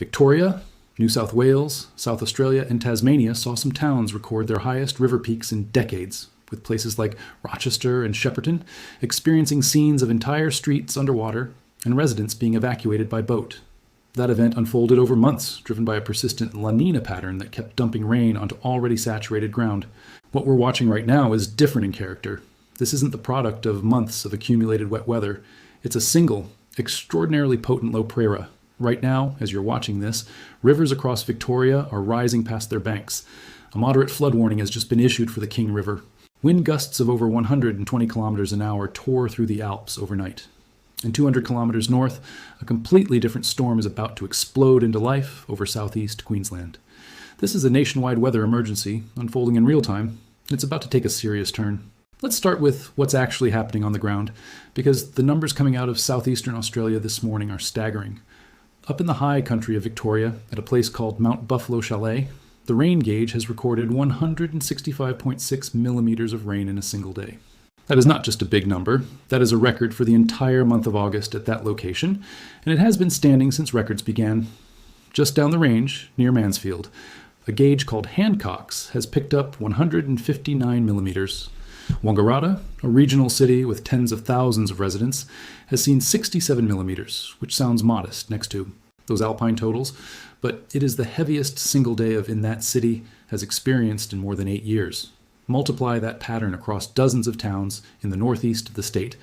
Victoria, New South Wales, South Australia, and Tasmania saw some towns record their highest river peaks in decades, with places like Rochester and Shepparton experiencing scenes of entire streets underwater and residents being evacuated by boat. That event unfolded over months, driven by a persistent La Nina pattern that kept dumping rain onto already saturated ground. What we're watching right now is different in character. This isn't the product of months of accumulated wet weather. It's a single, extraordinarily potent low prera. Right now, as you're watching this, rivers across Victoria are rising past their banks. A moderate flood warning has just been issued for the King River. Wind gusts of over 120 kilometers an hour tore through the Alps overnight. And 200 kilometers north, a completely different storm is about to explode into life over southeast Queensland. This is a nationwide weather emergency unfolding in real time, and it's about to take a serious turn. Let's start with what's actually happening on the ground, because the numbers coming out of southeastern Australia this morning are staggering. Up in the high country of Victoria, at a place called Mount Buffalo Chalet, the rain gauge has recorded 165.6 millimeters of rain in a single day. That is not just a big number, that is a record for the entire month of August at that location, and it has been standing since records began. Just down the range, near Mansfield, a gauge called Hancock's has picked up 159 millimeters. Wangaratta, a regional city with tens of thousands of residents, has seen 67 millimeters, which sounds modest next to those alpine totals, but it is the heaviest single day of in that city has experienced in more than 8 years. Multiply that pattern across dozens of towns in the northeast of the state,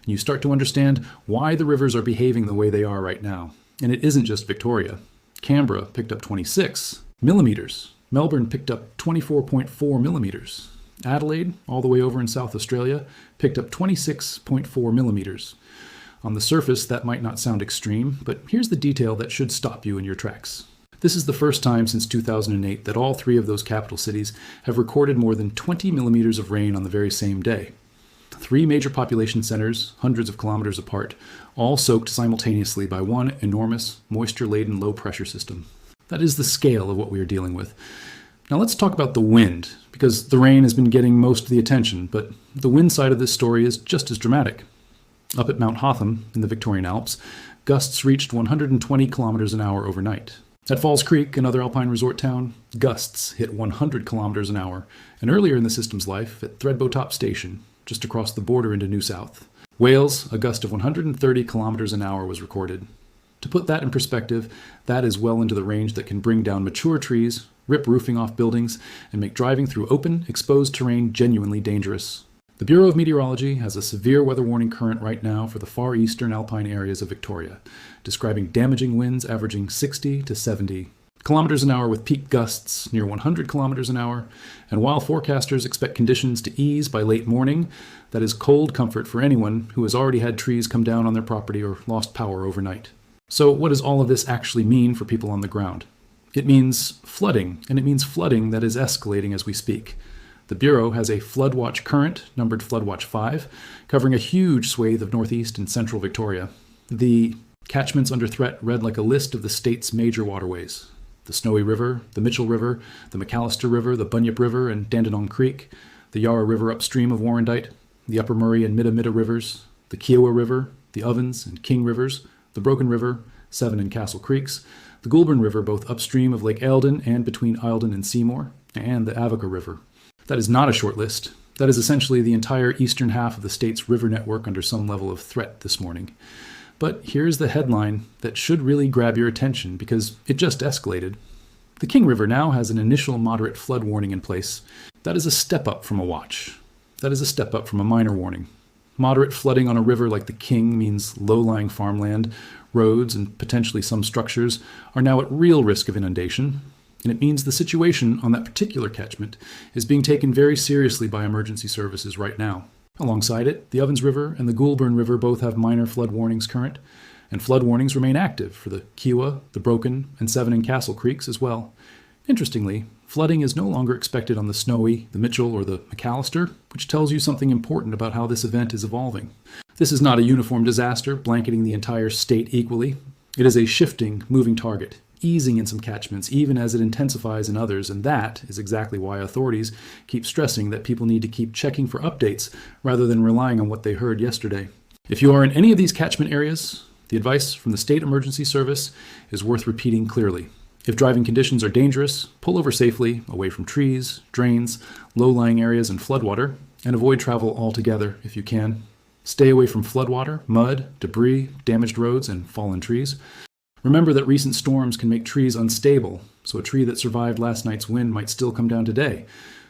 and you start to understand why the rivers are behaving the way they are right now. And it isn't just Victoria. Canberra picked up 26 millimeters. Melbourne picked up 24.4 millimeters. Adelaide, all the way over in South Australia, picked up 26.4 millimeters. On the surface, that might not sound extreme, but here's the detail that should stop you in your tracks. This is the first time since 2008 that all three of those capital cities have recorded more than 20 millimeters of rain on the very same day. Three major population centers, hundreds of kilometers apart, all soaked simultaneously by one enormous, moisture-laden low-pressure system. That is the scale of what we are dealing with. Now let's talk about the wind, because the rain has been getting most of the attention, but the wind side of this story is just as dramatic. Up at Mount Hotham, in the Victorian Alps, gusts reached 120 kilometers an hour overnight. At Falls Creek, another alpine resort town, gusts hit 100 kilometers an hour, and earlier in the system's life, at Thredbo Top Station, just across the border into New South. Wales, a gust of 130 kilometers an hour was recorded. To put that in perspective, that is well into the range that can bring down mature trees, rip roofing off buildings, and make driving through open, exposed terrain genuinely dangerous. The Bureau of Meteorology has a severe weather warning current right now for the far eastern alpine areas of Victoria, describing damaging winds averaging 60 to 70 kilometers an hour with peak gusts near 100 kilometers an hour. And while forecasters expect conditions to ease by late morning, that is cold comfort for anyone who has already had trees come down on their property or lost power overnight. So what does all of this actually mean for people on the ground? It means flooding, and it means flooding that is escalating as we speak. The Bureau has a flood watch current, numbered Flood Watch 5, covering a huge swathe of northeast and central Victoria. The catchments under threat read like a list of the state's major waterways. The Snowy River, the Mitchell River, the McAllister River, the Bunyip River and Dandenong Creek, the Yarra River upstream of Warrandyte, the Upper Murray and Midda rivers, the Kiowa River, the Ovens and King Rivers, the Broken River, Seven and Castle Creeks, the Goulburn River both upstream of Lake Eildon and between Eildon and Seymour, and the Avoca River. That is not a short list. That is essentially the entire eastern half of the state's river network under some level of threat this morning. But here's the headline that should really grab your attention because it just escalated. The King River now has an initial moderate flood warning in place. That is a step up from a watch. That is a step up from a minor warning. Moderate flooding on a river like the King means low-lying farmland, roads, and potentially some structures are now at real risk of inundation. And it means the situation on that particular catchment is being taken very seriously by emergency services right now. Alongside it, the Ovens River and the Goulburn River both have minor flood warnings current, and flood warnings remain active for the Kiowa, the Broken, and Seven and Castle Creeks as well. Interestingly, flooding is no longer expected on the Snowy, the Mitchell, or the McAllister, which tells you something important about how this event is evolving. This is not a uniform disaster blanketing the entire state equally. It is a shifting, moving target, easing in some catchments even as it intensifies in others, and that is exactly why authorities keep stressing that people need to keep checking for updates rather than relying on what they heard yesterday. If you are in any of these catchment areas, The advice from the State Emergency Service is worth repeating clearly. If driving conditions are dangerous, pull over safely, away from trees, drains, low-lying areas, and floodwater, and avoid travel altogether if you can. Stay away from floodwater, mud, debris, damaged roads, and fallen trees. Remember that recent storms can make trees unstable, so a tree that survived last night's wind might still come down today.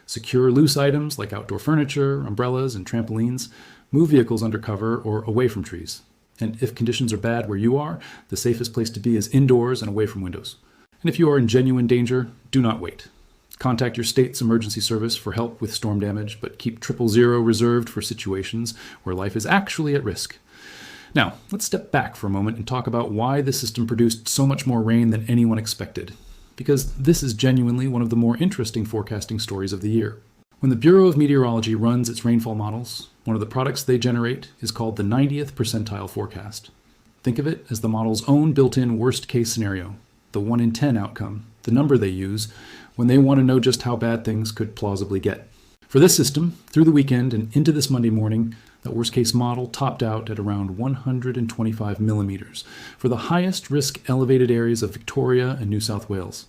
Secure loose items like outdoor furniture, umbrellas, and trampolines. Move vehicles under cover or away from trees. And if conditions are bad where you are, the safest place to be is indoors and away from windows. And if you are in genuine danger, do not wait. Contact your state's emergency service for help with storm damage, but keep 000 reserved for situations where life is actually at risk. Now, let's step back for a moment and talk about why this system produced so much more rain than anyone expected. Because this is genuinely one of the more interesting forecasting stories of the year. When the Bureau of Meteorology runs its rainfall models, one of the products they generate is called the 90th percentile forecast. Think of it as the model's own built-in worst-case scenario, the 1 in 10 outcome, the number they use when they want to know just how bad things could plausibly get. For this system, through the weekend and into this Monday morning, that worst-case model topped out at around 125 millimeters for the highest risk elevated areas of Victoria and New South Wales.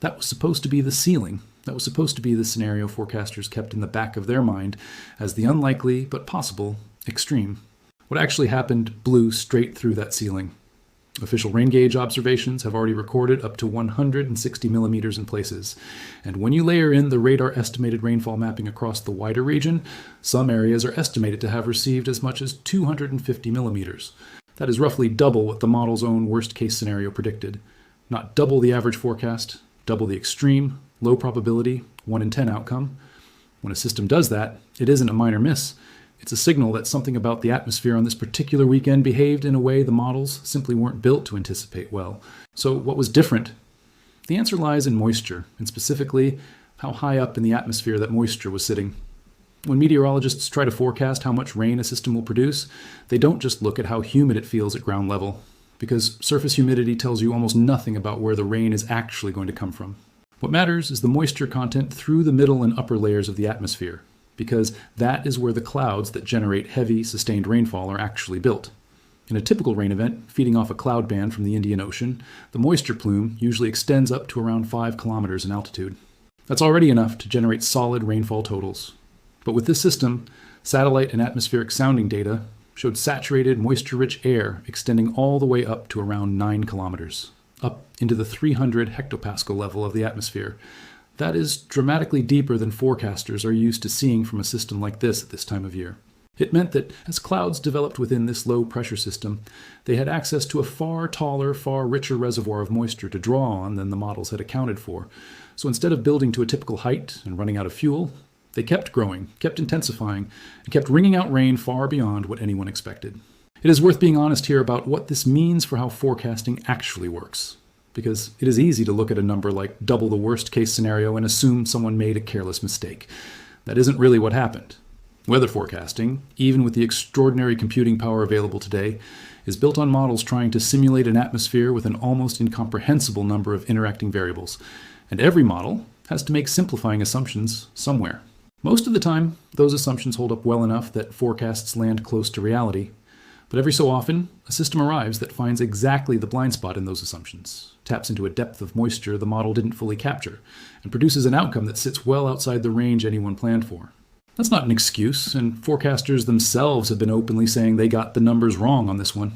That was supposed to be the ceiling. That was supposed to be the scenario forecasters kept in the back of their mind as the unlikely but possible extreme. What actually happened blew straight through that ceiling. Official rain gauge observations have already recorded up to 160 millimeters in places. And when you layer in the radar estimated rainfall mapping across the wider region, some areas are estimated to have received as much as 250 millimeters. That is roughly double what the model's own worst-case scenario predicted. Not double the average forecast, double the extreme, low probability, 1 in 10 outcome. When a system does that, it isn't a minor miss. It's a signal that something about the atmosphere on this particular weekend behaved in a way the models simply weren't built to anticipate well. So what was different? The answer lies in moisture, and specifically, how high up in the atmosphere that moisture was sitting. When meteorologists try to forecast how much rain a system will produce, they don't just look at how humid it feels at ground level, because surface humidity tells you almost nothing about where the rain is actually going to come from. What matters is the moisture content through the middle and upper layers of the atmosphere, because that is where the clouds that generate heavy, sustained rainfall are actually built. In a typical rain event, feeding off a cloud band from the Indian Ocean, the moisture plume usually extends up to around 5 kilometers in altitude. That's already enough to generate solid rainfall totals. But with this system, satellite and atmospheric sounding data showed saturated, moisture-rich air extending all the way up to around 9 kilometers, up into the 300 hectopascal level of the atmosphere. That is dramatically deeper than forecasters are used to seeing from a system like this at this time of year. It meant that as clouds developed within this low-pressure system, they had access to a far taller, far richer reservoir of moisture to draw on than the models had accounted for. So instead of building to a typical height and running out of fuel, they kept growing, kept intensifying, and kept wringing out rain far beyond what anyone expected. It is worth being honest here about what this means for how forecasting actually works. Because it is easy to look at a number like double the worst-case scenario and assume someone made a careless mistake. That isn't really what happened. Weather forecasting, even with the extraordinary computing power available today, is built on models trying to simulate an atmosphere with an almost incomprehensible number of interacting variables. And every model has to make simplifying assumptions somewhere. Most of the time, those assumptions hold up well enough that forecasts land close to reality. But every so often, a system arrives that finds exactly the blind spot in those assumptions, taps into a depth of moisture the model didn't fully capture, and produces an outcome that sits well outside the range anyone planned for. That's not an excuse, and forecasters themselves have been openly saying they got the numbers wrong on this one.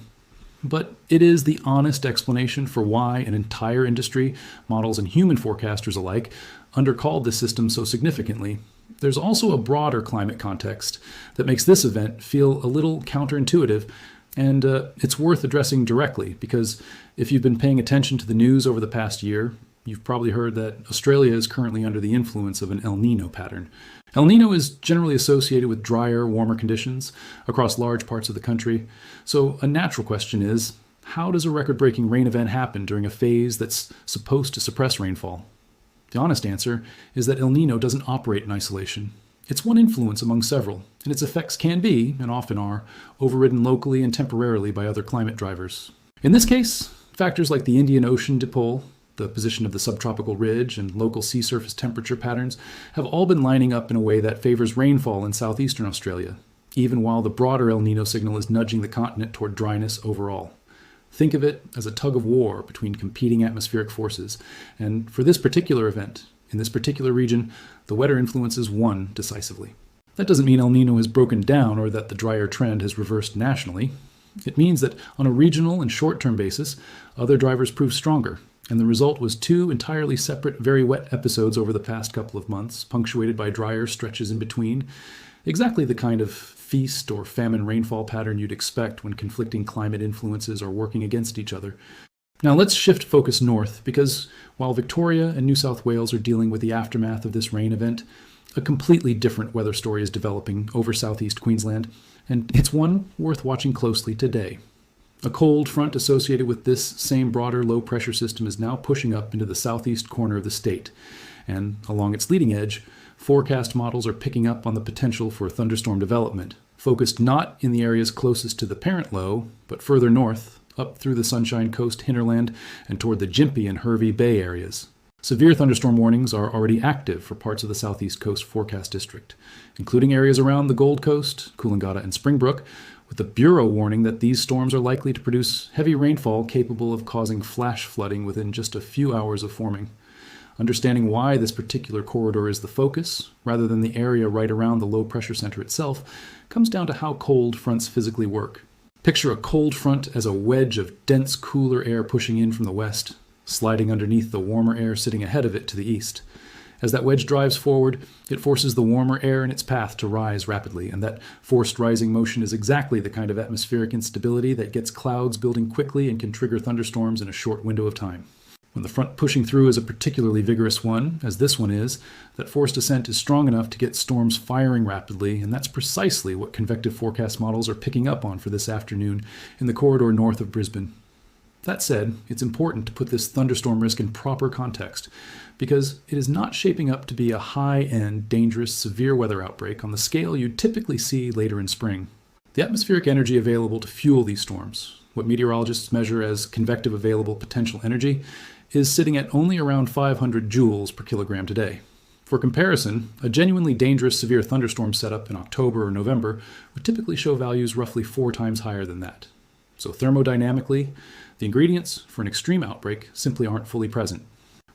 But it is the honest explanation for why an entire industry, models and human forecasters alike, undercalled this system so significantly. There's also a broader climate context that makes this event feel a little counterintuitive, and it's worth addressing directly, because if you've been paying attention to the news over the past year, you've probably heard that Australia is currently under the influence of an El Niño pattern. El Niño is generally associated with drier, warmer conditions across large parts of the country, so a natural question is, how does a record-breaking rain event happen during a phase that's supposed to suppress rainfall? The honest answer is that El Niño doesn't operate in isolation. It's one influence among several, and its effects can be, and often are, overridden locally and temporarily by other climate drivers. In this case, factors like the Indian Ocean dipole, the position of the subtropical ridge, and local sea surface temperature patterns have all been lining up in a way that favors rainfall in southeastern Australia, even while the broader El Niño signal is nudging the continent toward dryness overall. Think of it as a tug of war between competing atmospheric forces. And for this particular event, in this particular region, the wetter influences won decisively. That doesn't mean El Nino has broken down or that the drier trend has reversed nationally. It means that on a regional and short-term basis, other drivers proved stronger, and the result was two entirely separate, very wet episodes over the past couple of months, punctuated by drier stretches in between. Exactly the kind of feast or famine rainfall pattern you'd expect when conflicting climate influences are working against each other. Now let's shift focus north, because while Victoria and New South Wales are dealing with the aftermath of this rain event, a completely different weather story is developing over southeast Queensland, and it's one worth watching closely today. A cold front associated with this same broader low-pressure system is now pushing up into the southeast corner of the state, and along its leading edge, forecast models are picking up on the potential for thunderstorm development, focused not in the areas closest to the parent low, but further north, up through the Sunshine Coast hinterland and toward the Gympie and Hervey Bay areas. Severe thunderstorm warnings are already active for parts of the Southeast Coast Forecast District, including areas around the Gold Coast, Coolangatta and Springbrook, with the Bureau warning that these storms are likely to produce heavy rainfall capable of causing flash flooding within just a few hours of forming. Understanding why this particular corridor is the focus, rather than the area right around the low-pressure center itself, comes down to how cold fronts physically work. Picture a cold front as a wedge of dense, cooler air pushing in from the west, sliding underneath the warmer air sitting ahead of it to the east. As that wedge drives forward, it forces the warmer air in its path to rise rapidly, and that forced rising motion is exactly the kind of atmospheric instability that gets clouds building quickly and can trigger thunderstorms in a short window of time. When the front pushing through is a particularly vigorous one, as this one is, that forced ascent is strong enough to get storms firing rapidly, and that's precisely what convective forecast models are picking up on for this afternoon in the corridor north of Brisbane. That said, it's important to put this thunderstorm risk in proper context, because it is not shaping up to be a high-end, dangerous, severe weather outbreak on the scale you'd typically see later in spring. The atmospheric energy available to fuel these storms, what meteorologists measure as convective available potential energy, is sitting at only around 500 joules per kilogram today. For comparison, a genuinely dangerous severe thunderstorm setup in October or November would typically show values roughly 4 times higher than that. So thermodynamically, the ingredients for an extreme outbreak simply aren't fully present.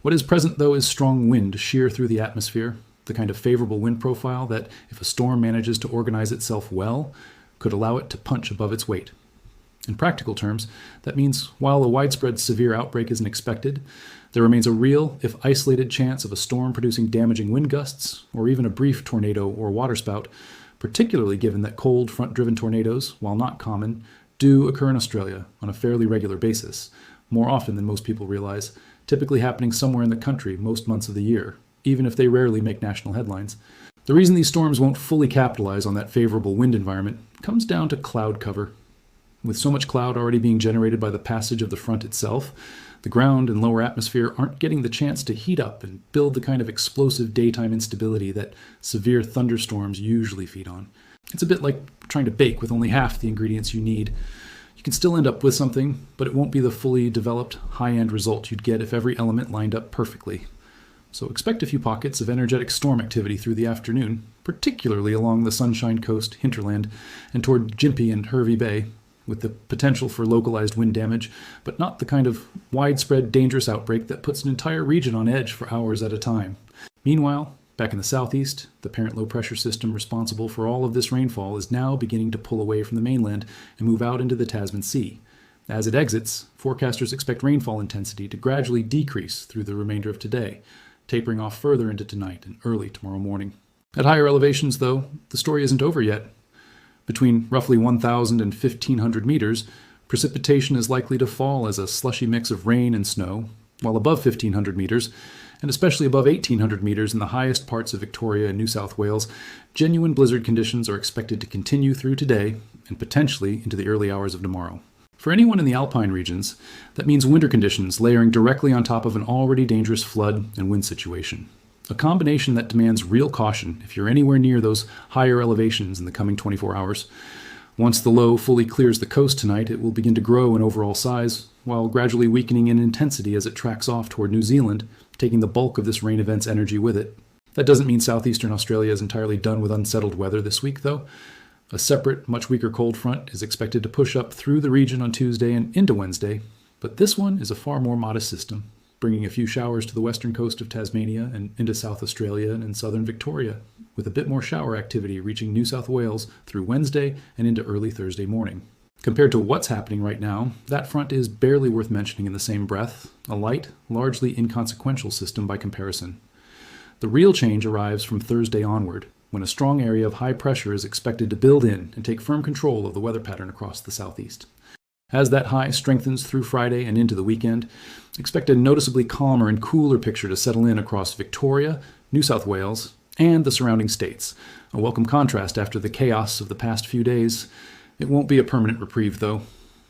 What is present, though, is strong wind shear through the atmosphere, the kind of favorable wind profile that, if a storm manages to organize itself well, could allow it to punch above its weight. In practical terms, that means while a widespread severe outbreak isn't expected, there remains a real, if isolated, chance of a storm producing damaging wind gusts, or even a brief tornado or waterspout, particularly given that cold front-driven tornadoes, while not common, do occur in Australia on a fairly regular basis, more often than most people realize, typically happening somewhere in the country most months of the year, even if they rarely make national headlines. The reason these storms won't fully capitalize on that favorable wind environment comes down to cloud cover. With so much cloud already being generated by the passage of the front itself, the ground and lower atmosphere aren't getting the chance to heat up and build the kind of explosive daytime instability that severe thunderstorms usually feed on. It's a bit like trying to bake with only half the ingredients you need. You can still end up with something, but it won't be the fully developed, high-end result you'd get if every element lined up perfectly. So expect a few pockets of energetic storm activity through the afternoon, particularly along the Sunshine Coast hinterland and toward Gympie and Hervey Bay, with the potential for localized wind damage, but not the kind of widespread dangerous outbreak that puts an entire region on edge for hours at a time. Meanwhile, back in the southeast, the parent low-pressure system responsible for all of this rainfall is now beginning to pull away from the mainland and move out into the Tasman Sea. As it exits, forecasters expect rainfall intensity to gradually decrease through the remainder of today, tapering off further into tonight and early tomorrow morning. At higher elevations, though, the story isn't over yet. Between roughly 1,000 and 1,500 meters, precipitation is likely to fall as a slushy mix of rain and snow, while above 1,500 meters, and especially above 1,800 meters in the highest parts of Victoria and New South Wales, genuine blizzard conditions are expected to continue through today and potentially into the early hours of tomorrow. For anyone in the alpine regions, that means winter conditions layering directly on top of an already dangerous flood and wind situation. A combination that demands real caution if you're anywhere near those higher elevations in the coming 24 hours. Once the low fully clears the coast tonight, it will begin to grow in overall size, while gradually weakening in intensity as it tracks off toward New Zealand, taking the bulk of this rain event's energy with it. That doesn't mean southeastern Australia is entirely done with unsettled weather this week, though. A separate, much weaker cold front is expected to push up through the region on Tuesday and into Wednesday, but this one is a far more modest system, bringing a few showers to the western coast of Tasmania and into South Australia and southern Victoria, with a bit more shower activity reaching New South Wales through Wednesday and into early Thursday morning. Compared to what's happening right now, that front is barely worth mentioning in the same breath, a light, largely inconsequential system by comparison. The real change arrives from Thursday onward, when a strong area of high pressure is expected to build in and take firm control of the weather pattern across the southeast. As that high strengthens through Friday and into the weekend, expect a noticeably calmer and cooler picture to settle in across Victoria, New South Wales, and the surrounding states, a welcome contrast after the chaos of the past few days. It won't be a permanent reprieve, though.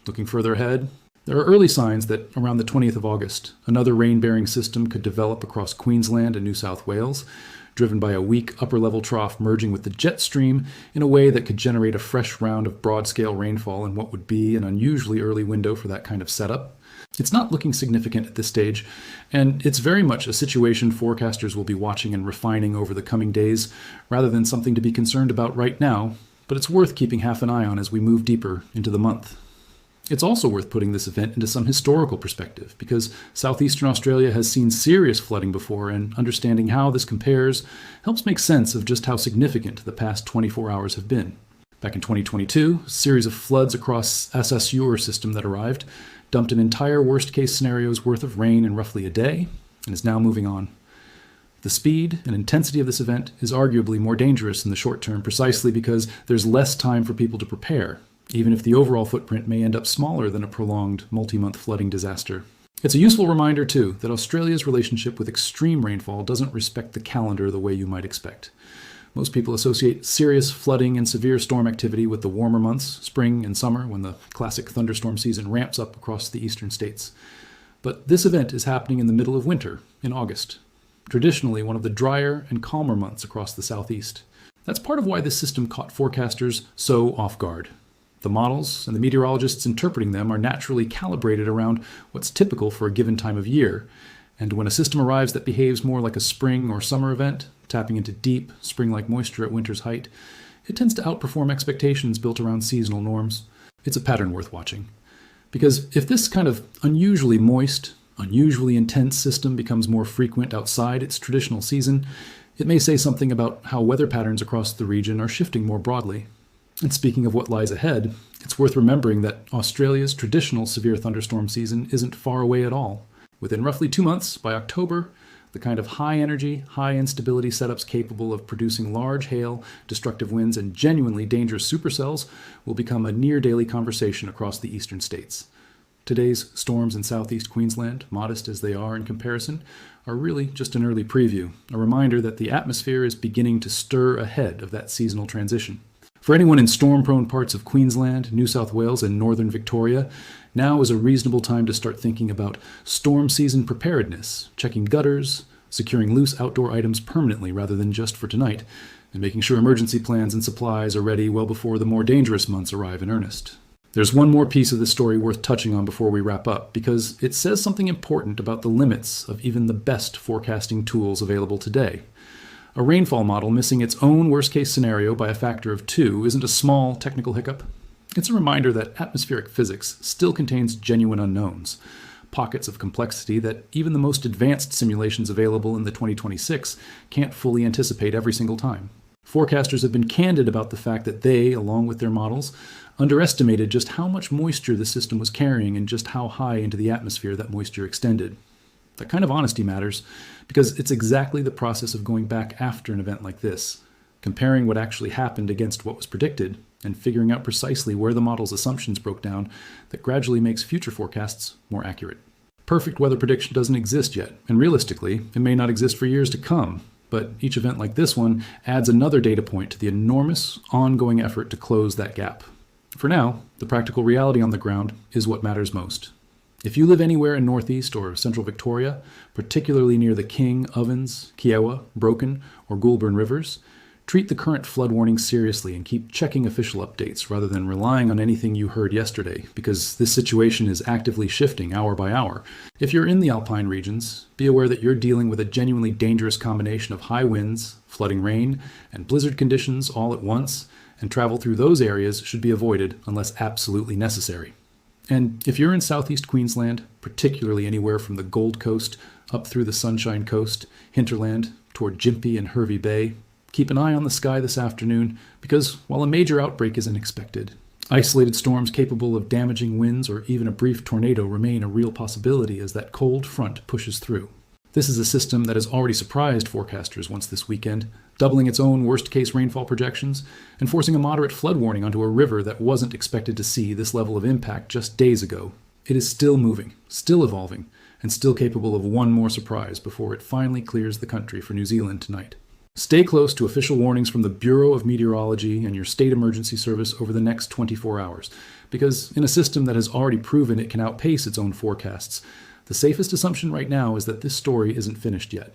Looking further ahead, there are early signs that around the 20th of August, another rain-bearing system could develop across Queensland and New South Wales, driven by a weak upper-level trough merging with the jet stream in a way that could generate a fresh round of broad-scale rainfall in what would be an unusually early window for that kind of setup. It's not looking significant at this stage, and it's very much a situation forecasters will be watching and refining over the coming days, rather than something to be concerned about right now, but it's worth keeping half an eye on as we move deeper into the month. It's also worth putting this event into some historical perspective, because southeastern Australia has seen serious flooding before, and understanding how this compares helps make sense of just how significant the past 24 hours have been. Back in 2022, a series of floods across SSUR system that arrived dumped an entire worst-case scenario's worth of rain in roughly a day, and is now moving on. The speed and intensity of this event is arguably more dangerous in the short term precisely because there's less time for people to prepare, even if the overall footprint may end up smaller than a prolonged multi-month flooding disaster. It's a useful reminder, too, that Australia's relationship with extreme rainfall doesn't respect the calendar the way you might expect. Most people associate serious flooding and severe storm activity with the warmer months, spring and summer, when the classic thunderstorm season ramps up across the eastern states. But this event is happening in the middle of winter, in August, traditionally one of the drier and calmer months across the southeast. That's part of why this system caught forecasters so off guard. The models and the meteorologists interpreting them are naturally calibrated around what's typical for a given time of year, and when a system arrives that behaves more like a spring or summer event, tapping into deep, spring-like moisture at winter's height, it tends to outperform expectations built around seasonal norms. It's a pattern worth watching. Because if this kind of unusually moist, unusually intense system becomes more frequent outside its traditional season, it may say something about how weather patterns across the region are shifting more broadly. And speaking of what lies ahead, it's worth remembering that Australia's traditional severe thunderstorm season isn't far away at all. Within roughly 2 months, by October, the kind of high-energy, high-instability setups capable of producing large hail, destructive winds, and genuinely dangerous supercells will become a near-daily conversation across the eastern states. Today's storms in southeast Queensland, modest as they are in comparison, are really just an early preview, a reminder that the atmosphere is beginning to stir ahead of that seasonal transition. For anyone in storm-prone parts of Queensland, New South Wales, and northern Victoria, now is a reasonable time to start thinking about storm season preparedness, checking gutters, securing loose outdoor items permanently rather than just for tonight, and making sure emergency plans and supplies are ready well before the more dangerous months arrive in earnest. There's one more piece of this story worth touching on before we wrap up, because it says something important about the limits of even the best forecasting tools available today. A rainfall model missing its own worst-case scenario by a factor of 2 isn't a small technical hiccup. It's a reminder that atmospheric physics still contains genuine unknowns, pockets of complexity that even the most advanced simulations available in the 2026 can't fully anticipate every single time. Forecasters have been candid about the fact that they, along with their models, underestimated just how much moisture the system was carrying and just how high into the atmosphere that moisture extended. That kind of honesty matters because it's exactly the process of going back after an event like this, comparing what actually happened against what was predicted, and figuring out precisely where the model's assumptions broke down that gradually makes future forecasts more accurate. Perfect weather prediction doesn't exist yet, and realistically, it may not exist for years to come, but each event like this one adds another data point to the enormous, ongoing effort to close that gap. For now, the practical reality on the ground is what matters most. If you live anywhere in northeast or central Victoria, particularly near the King, Ovens, Kiewa, Broken, or Goulburn rivers, treat the current flood warning seriously and keep checking official updates rather than relying on anything you heard yesterday, because this situation is actively shifting hour by hour. If you're in the alpine regions, be aware that you're dealing with a genuinely dangerous combination of high winds, flooding rain, and blizzard conditions all at once, and travel through those areas should be avoided unless absolutely necessary. And if you're in southeast Queensland, particularly anywhere from the Gold Coast up through the Sunshine Coast, hinterland, toward Gympie and Hervey Bay, keep an eye on the sky this afternoon because while a major outbreak isn't expected, isolated storms capable of damaging winds or even a brief tornado remain a real possibility as that cold front pushes through. This is a system that has already surprised forecasters once this weekend, doubling its own worst-case rainfall projections and forcing a moderate flood warning onto a river that wasn't expected to see this level of impact just days ago. It is still moving, still evolving, and still capable of one more surprise before it finally clears the country for New Zealand tonight. Stay close to official warnings from the Bureau of Meteorology and your state emergency service over the next 24 hours, because in a system that has already proven it can outpace its own forecasts, the safest assumption right now is that this story isn't finished yet.